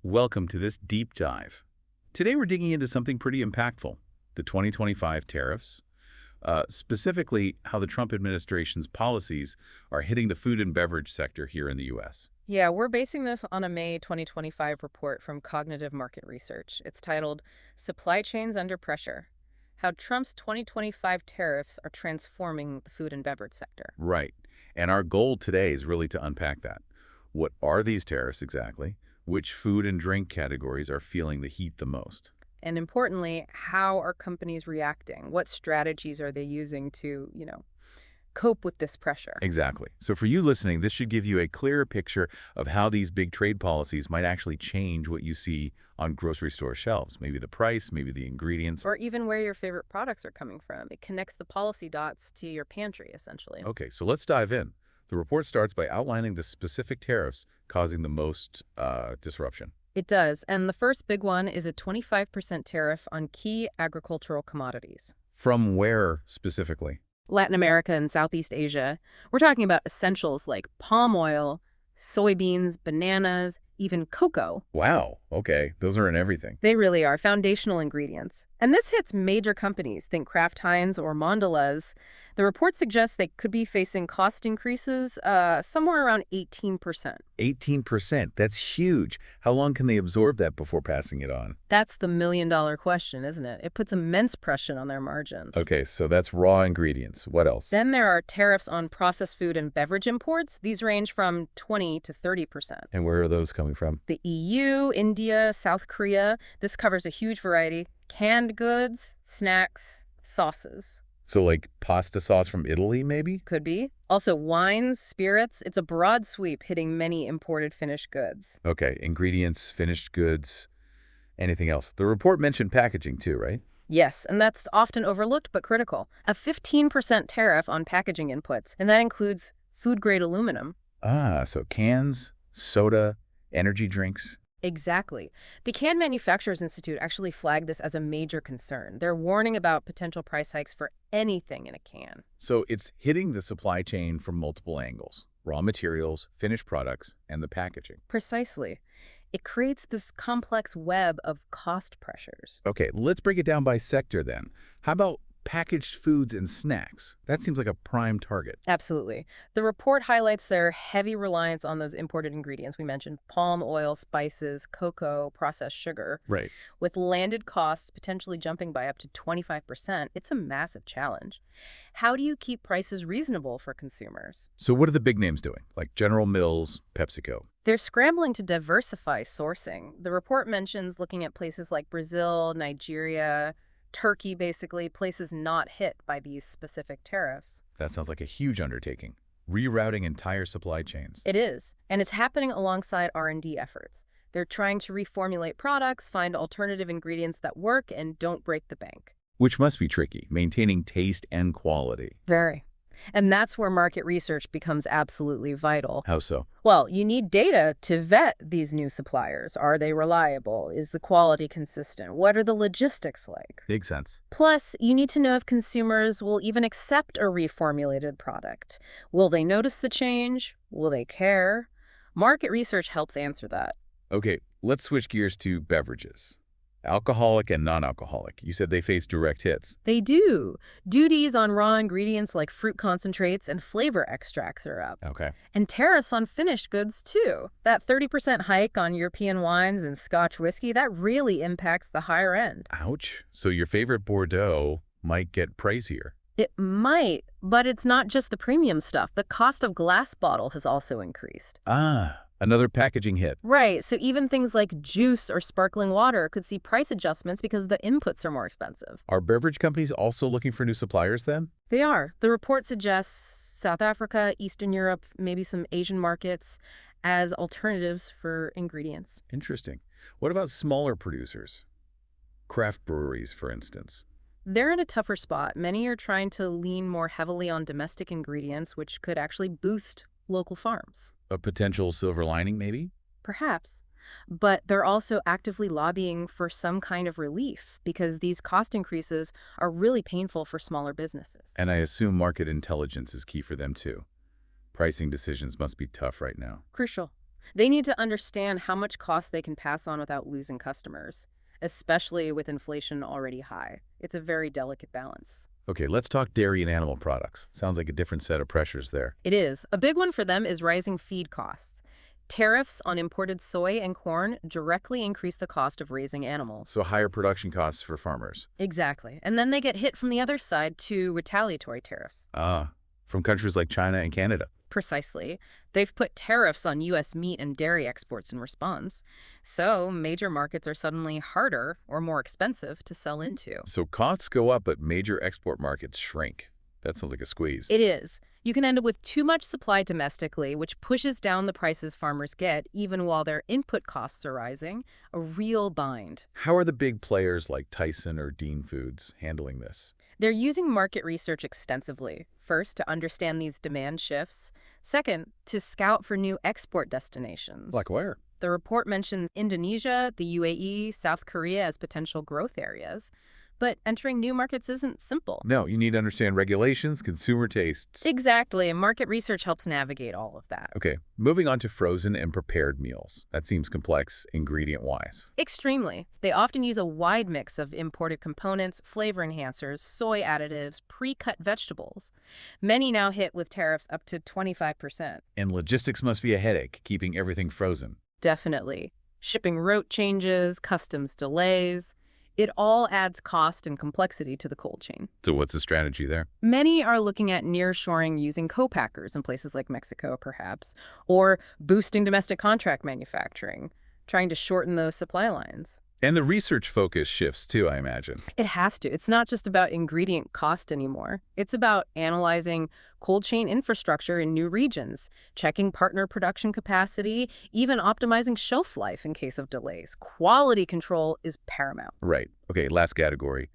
Welcome to this deep dive. Today we're digging into something pretty impactful, the 2025 tariffs, specifically how the Trump administration's policies are hitting the food and beverage sector here in the U.S. Yeah, we're basing this on a May 2025 report from Cognitive Market Research. It's titled Supply Chains Under Pressure: How Trump's 2025 Tariffs Are Transforming the Food and Beverage Sector. Right. And our goal today is really to unpack that. What are these tariffs exactly? Which food and drink categories are feeling the heat the most? And importantly, how are companies reacting? What strategies are they using to, cope with this pressure? Exactly. So for you listening, this should give you a clearer picture of how these big trade policies might actually change what you see on grocery store shelves. Maybe the price, maybe the ingredients. Or even where your favorite products are coming from. It connects the policy dots to your pantry, essentially. Okay, so let's dive in. The report starts by outlining the specific tariffs causing the most disruption. It does, and the first big one is a 25% tariff on key agricultural commodities. From where specifically? Latin America and Southeast Asia. We're talking about essentials like palm oil, soybeans, bananas, even cocoa. Wow, okay, those are in everything. They really are foundational ingredients. And this hits major companies, think Kraft Heinz or Mondelez. The report suggests they could be facing cost increases somewhere around 18%. 18%, that's huge. How long can they absorb that before passing it on? That's the million-dollar question, isn't it? It puts immense pressure on their margins. Okay, so that's raw ingredients. What else? Then there are tariffs on processed food and beverage imports. These range from 20 to 30%. And where are those coming from? The EU, India, South Korea. This covers a huge variety. Canned goods, snacks, sauces. So like pasta sauce from Italy, maybe? Could be. Also wines, spirits. It's a broad sweep hitting many imported finished goods. Okay, ingredients, finished goods, anything else. The report mentioned packaging too, right? Yes, and that's often overlooked but critical. A 15% tariff on packaging inputs, and that includes food-grade aluminum. Ah, so cans, soda, energy drinks. Exactly. The Can Manufacturers Institute actually flagged this as a major concern. They're warning about potential price hikes for anything in a can. So it's hitting the supply chain from multiple angles: raw materials, finished products, and the packaging. Precisely. It creates this complex web of cost pressures. Okay, let's break it down by sector then. How about packaged foods and snacks? That seems like a prime target. Absolutely. The report highlights their heavy reliance on those imported ingredients we mentioned: palm oil, spices, cocoa, processed sugar. Right. With landed costs potentially jumping by up to 25%, it's a massive challenge. How do you keep prices reasonable for consumers? So what are the big names doing, like General Mills, PepsiCo? They're scrambling to diversify sourcing. The report mentions looking at places like Brazil, Nigeria, Turkey, basically, places not hit by these specific tariffs. That sounds like a huge undertaking. Rerouting entire supply chains. It is, and it's happening alongside R&D efforts. They're trying to reformulate products, find alternative ingredients that work and don't break the bank. Which must be tricky, maintaining taste and quality. Very. And that's where market research becomes absolutely vital. How so? Well, you need data to vet these new suppliers. Are they reliable? Is the quality consistent? What are the logistics like? Makes sense. Plus, you need to know if consumers will even accept a reformulated product. Will they notice the change? Will they care? Market research helps answer that. Okay, let's switch gears to beverages. Alcoholic and non-alcoholic. You said they face direct hits. They do. Duties on raw ingredients like fruit concentrates and flavor extracts are up. Okay. And tariffs on finished goods, too. That 30% hike on European wines and Scotch whiskey, that really impacts the higher end. Ouch. So your favorite Bordeaux might get pricier. It might, but it's not just the premium stuff. The cost of glass bottles has also increased. Ah, another packaging hit. Right, so even things like juice or sparkling water could see price adjustments because the inputs are more expensive. Are beverage companies also looking for new suppliers then? They are. The report suggests South Africa, Eastern Europe, maybe some Asian markets as alternatives for ingredients. Interesting. What about smaller producers? Craft breweries, for instance. They're in a tougher spot. Many are trying to lean more heavily on domestic ingredients, which could actually boost local farms. A potential silver lining, maybe? Perhaps. But they're also actively lobbying for some kind of relief because these cost increases are really painful for smaller businesses. And I assume market intelligence is key for them too. Pricing decisions must be tough right now. Crucial. They need to understand how much cost they can pass on without losing customers, especially with inflation already high. It's a very delicate balance. Okay, let's talk dairy and animal products. Sounds like a different set of pressures there. It is. A big one for them is rising feed costs. Tariffs on imported soy and corn directly increase the cost of raising animals. So higher production costs for farmers. Exactly. And then they get hit from the other side to retaliatory tariffs. Ah, from countries like China and Canada. Precisely. They've put tariffs on U.S. meat and dairy exports in response. So major markets are suddenly harder or more expensive to sell into. So costs go up, but major export markets shrink. That sounds like a squeeze. It is. You can end up with too much supply domestically, which pushes down the prices farmers get, even while their input costs are rising. A real bind. How are the big players like Tyson or Dean Foods handling this? They're using market research extensively. First, to understand these demand shifts. Second, to scout for new export destinations. Like where? The report mentions Indonesia, the UAE, South Korea as potential growth areas. But entering new markets isn't simple. No, you need to understand regulations, consumer tastes. Exactly, and market research helps navigate all of that. Okay, moving on to frozen and prepared meals. That seems complex ingredient-wise. Extremely. They often use a wide mix of imported components, flavor enhancers, soy additives, pre-cut vegetables. Many now hit with tariffs up to 25%. And logistics must be a headache, keeping everything frozen. Definitely. Shipping route changes, customs delays. It all adds cost and complexity to the cold chain. So what's the strategy there? Many are looking at nearshoring using co-packers in places like Mexico, perhaps, or boosting domestic contract manufacturing, trying to shorten those supply lines. And the research focus shifts too, I imagine. It has to. It's not just about ingredient cost anymore. It's about analyzing cold chain infrastructure in new regions, checking partner production capacity, even optimizing shelf life in case of delays. Quality control is paramount. Right. Okay, last category.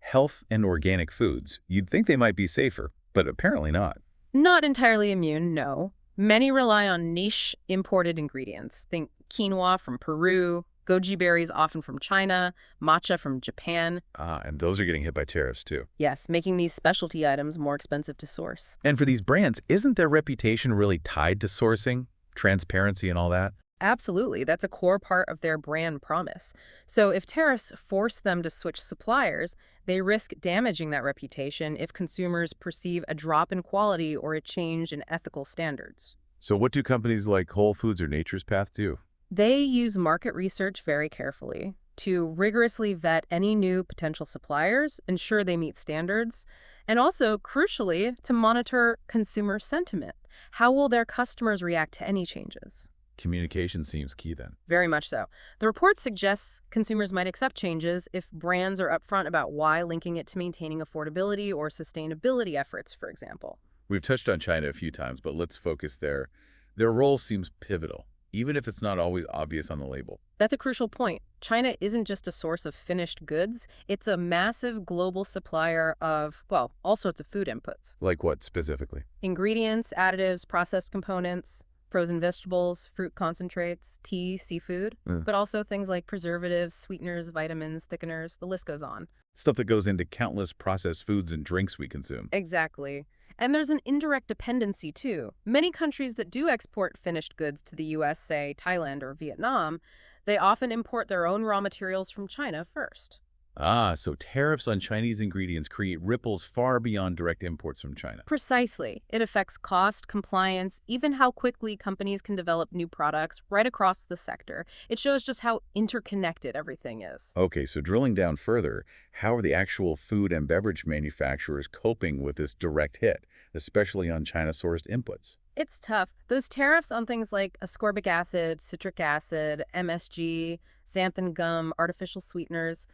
Health and organic foods. You'd think they might be safer, but apparently not. Not entirely immune, no. Many rely on niche imported ingredients. Think quinoa from Peru, goji berries often from China, matcha from Japan. Ah, and those are getting hit by tariffs too. Yes, making these specialty items more expensive to source. And for these brands, isn't their reputation really tied to sourcing, transparency and all that? Absolutely. That's a core part of their brand promise. So if tariffs force them to switch suppliers, they risk damaging that reputation if consumers perceive a drop in quality or a change in ethical standards. So what do companies like Whole Foods or Nature's Path do? They use market research very carefully to rigorously vet any new potential suppliers, ensure they meet standards, and also, crucially, to monitor consumer sentiment. How will their customers react to any changes? Communication seems key then. Very much so. The report suggests consumers might accept changes if brands are upfront about why, linking it to maintaining affordability or sustainability efforts, for example. We've touched on China a few times, but let's focus there. Their role seems pivotal, even if it's not always obvious on the label. That's a crucial point. China isn't just a source of finished goods. It's a massive global supplier of, well, all sorts of food inputs. Like what specifically? Ingredients, additives, processed components, frozen vegetables, fruit concentrates, tea, seafood, but also things like preservatives, sweeteners, vitamins, thickeners, the list goes on. Stuff that goes into countless processed foods and drinks we consume. Exactly. And there's an indirect dependency, too. Many countries that do export finished goods to the U.S., say Thailand or Vietnam, they often import their own raw materials from China first. Ah, so tariffs on Chinese ingredients create ripples far beyond direct imports from China. Precisely. It affects cost, compliance, even how quickly companies can develop new products right across the sector. It shows just how interconnected everything is. Okay, so drilling down further, how are the actual food and beverage manufacturers coping with this direct hit, especially on China-sourced inputs? It's tough. Those tariffs on things like ascorbic acid, citric acid, MSG, xanthan gum, artificial sweeteners,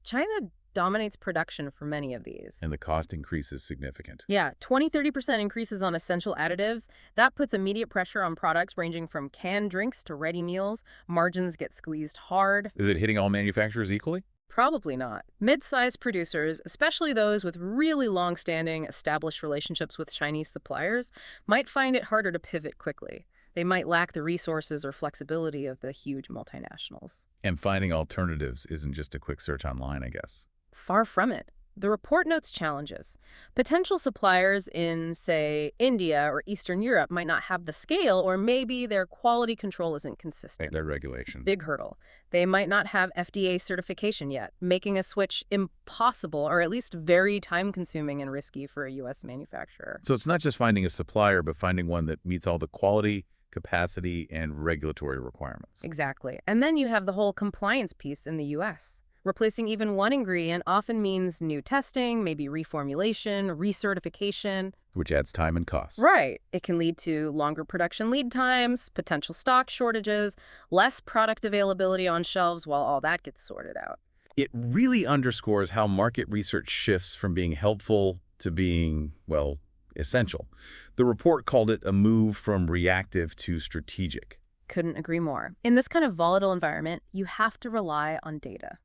China dominates production for many of these. And the cost increase is significant. Yeah, 20–30% increases on essential additives. That puts immediate pressure on products ranging from canned drinks to ready meals. Margins get squeezed hard. Is it hitting all manufacturers equally? Probably not. Mid-sized producers, especially those with really long-standing, established relationships with Chinese suppliers, might find it harder to pivot quickly. They might lack the resources or flexibility of the huge multinationals. And finding alternatives isn't just a quick search online, I guess. Far from it. The report notes challenges. Potential suppliers in, say, India or Eastern Europe might not have the scale, or maybe their quality control isn't consistent. Their regulation. Big hurdle. They might not have FDA certification yet, making a switch impossible or at least very time-consuming and risky for a U.S. manufacturer. So it's not just finding a supplier, but finding one that meets all the quality, capacity, and regulatory requirements. Exactly. And then you have the whole compliance piece in the U.S. Replacing even one ingredient often means new testing, maybe reformulation, recertification. Which adds time and costs. Right. It can lead to longer production lead times, potential stock shortages, less product availability on shelves while all that gets sorted out. It really underscores how market research shifts from being helpful to being, well, essential. The report called it a move from reactive to strategic. Couldn't agree more. In this kind of volatile environment, you have to rely on data.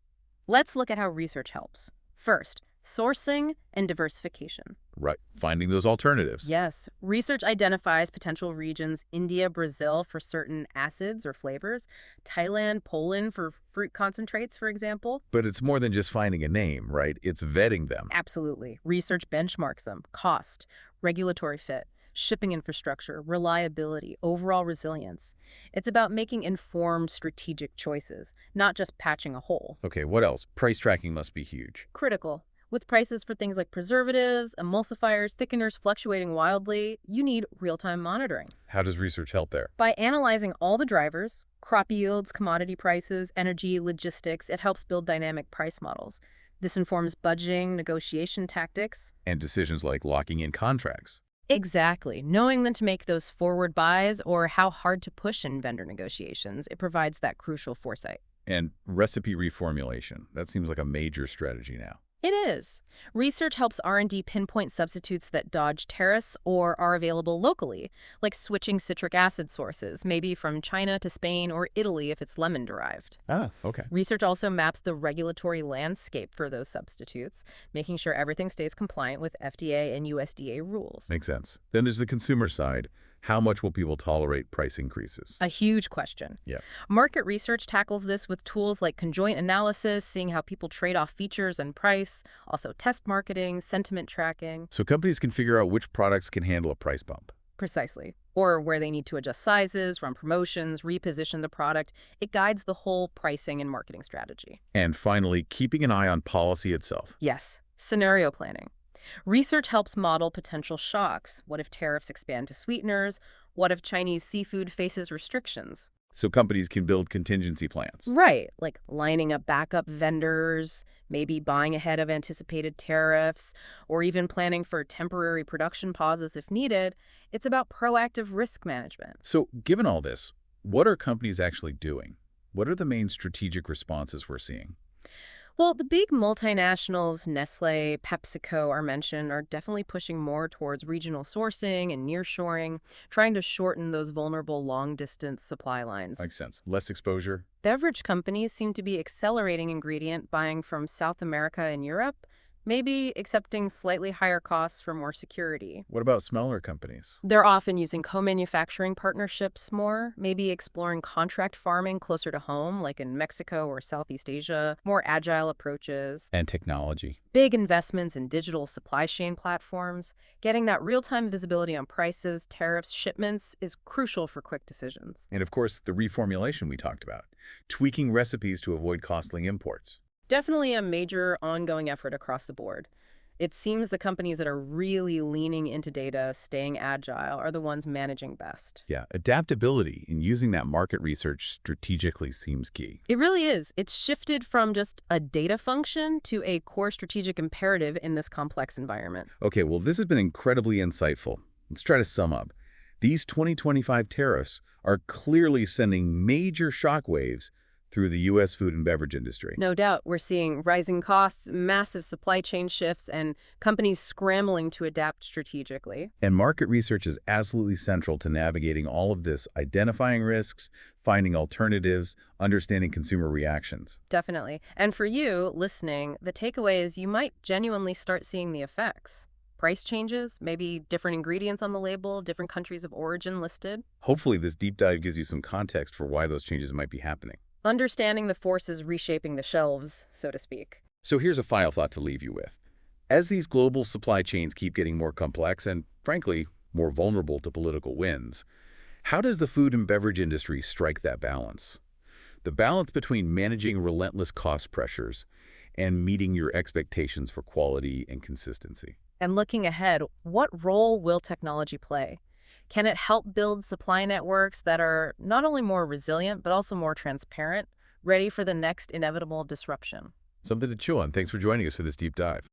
Let's look at how research helps. First, sourcing and diversification. Right. Finding those alternatives. Yes. Research identifies potential regions, India, Brazil for certain acids or flavors, Thailand, Poland for fruit concentrates, for example. But it's more than just finding a name, right? It's vetting them. Absolutely. Research benchmarks them. Cost, regulatory fit, shipping infrastructure, reliability, overall resilience. It's about making informed strategic choices, not just patching a hole. Okay, what else? Price tracking must be huge. Critical. With prices for things like preservatives, emulsifiers, thickeners fluctuating wildly, you need real-time monitoring. How does research help there? By analyzing all the drivers, crop yields, commodity prices, energy, logistics, it helps build dynamic price models. This informs budgeting, negotiation tactics. And decisions like locking in contracts. Exactly. Knowing when to make those forward buys or how hard to push in vendor negotiations, it provides that crucial foresight. And recipe reformulation. That seems like a major strategy now. It is. Research helps R&D pinpoint substitutes that dodge tariffs or are available locally, like switching citric acid sources, maybe from China to Spain or Italy if it's lemon-derived. Ah, okay. Research also maps the regulatory landscape for those substitutes, making sure everything stays compliant with FDA and USDA rules. Makes sense. Then there's the consumer side. How much will people tolerate price increases? A huge question. Yeah. Market research tackles this with tools like conjoint analysis, seeing how people trade off features and price, also test marketing, sentiment tracking. So companies can figure out which products can handle a price bump. Precisely. Or where they need to adjust sizes, run promotions, reposition the product. It guides the whole pricing and marketing strategy. And finally, keeping an eye on policy itself. Yes. Scenario planning. Research helps model potential shocks. What if tariffs expand to sweeteners? What if Chinese seafood faces restrictions? So companies can build contingency plans. Right, like lining up backup vendors, maybe buying ahead of anticipated tariffs, or even planning for temporary production pauses if needed. It's about proactive risk management. So given all this, what are companies actually doing? What are the main strategic responses we're seeing? Well, the big multinationals, Nestle, PepsiCo are mentioned, are definitely pushing more towards regional sourcing and nearshoring, trying to shorten those vulnerable long-distance supply lines. Makes sense. Less exposure. Beverage companies seem to be accelerating ingredient buying from South America and Europe, maybe accepting slightly higher costs for more security. What about smaller companies? They're often using co-manufacturing partnerships more, maybe exploring contract farming closer to home, like in Mexico or Southeast Asia, more agile approaches. And technology. Big investments in digital supply chain platforms. Getting that real-time visibility on prices, tariffs, shipments is crucial for quick decisions. And of course, the reformulation we talked about. Tweaking recipes to avoid costly imports. Definitely a major ongoing effort across the board. It seems the companies that are really leaning into data, staying agile, are the ones managing best. Yeah, adaptability in using that market research strategically seems key. It really is. It's shifted from just a data function to a core strategic imperative in this complex environment. Okay, well, this has been incredibly insightful. Let's try to sum up. These 2025 tariffs are clearly sending major shockwaves through the U.S. food and beverage industry. No doubt, we're seeing rising costs, massive supply chain shifts, and companies scrambling to adapt strategically. And market research is absolutely central to navigating all of this, identifying risks, finding alternatives, understanding consumer reactions. Definitely. And for you, listening, the takeaway is you might genuinely start seeing the effects. Price changes, maybe different ingredients on the label, different countries of origin listed. Hopefully this deep dive gives you some context for why those changes might be happening. Understanding the forces reshaping the shelves, so to speak. So here's a final thought to leave you with. As these global supply chains keep getting more complex and, frankly, more vulnerable to political winds, how does the food and beverage industry strike that balance? The balance between managing relentless cost pressures and meeting your expectations for quality and consistency. And looking ahead, what role will technology play? Can it help build supply networks that are not only more resilient, but also more transparent, ready for the next inevitable disruption? Something to chew on. Thanks for joining us for this deep dive.